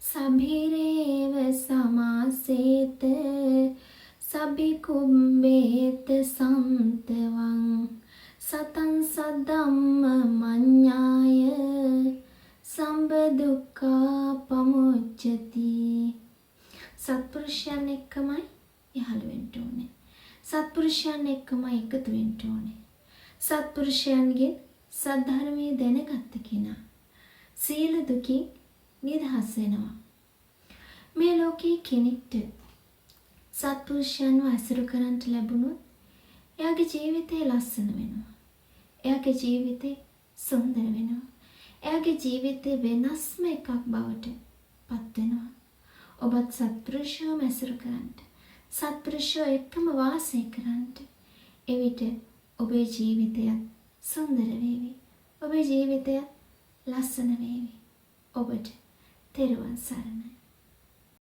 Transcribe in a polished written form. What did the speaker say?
සබිරේව සමාසේත සබිකුම්බේත සම්තවං සතං සදම්ම මඤ්ඤාය සම්බදුක්ඛා පමුච්චති. සත්පුරුෂයන් එක්කමයි යහළු වෙන්න ඕනේ. සත්පුරුෂයන් එක්කමයි එකතු වෙන්න ඕනේ. සත්පුරුෂයන්ගෙන් සද්ධර්මයේ දැනගත්ත කෙනා සීල දුකින් නිදහස් වෙනවා. මේ ලෝකයේ කෙනෙක්ට සත්පුරුෂයන්ව ඇසුරු කරන්ට ලැබුණොත් එයාගේ ජීවිතේ ලස්සන වෙනවා. එයාගේ ජීවිතේ සුන්දර වෙනවා. එයාගේ ජීවිතේ වෙනස්ම එකක් බවට පත් වෙනවා. ඔබත් සත්පුරුෂයව ඇසුරු කරන්ට, සත්පුරුෂයෝ එක්කම වාසය කරන්ට. එවිට ඔබේ ජීවිතය සුන්දර වේවි. ඔබේ ජීවිතය ලස්සන වේවි. ඔබට තෙරුවන් සරණයි.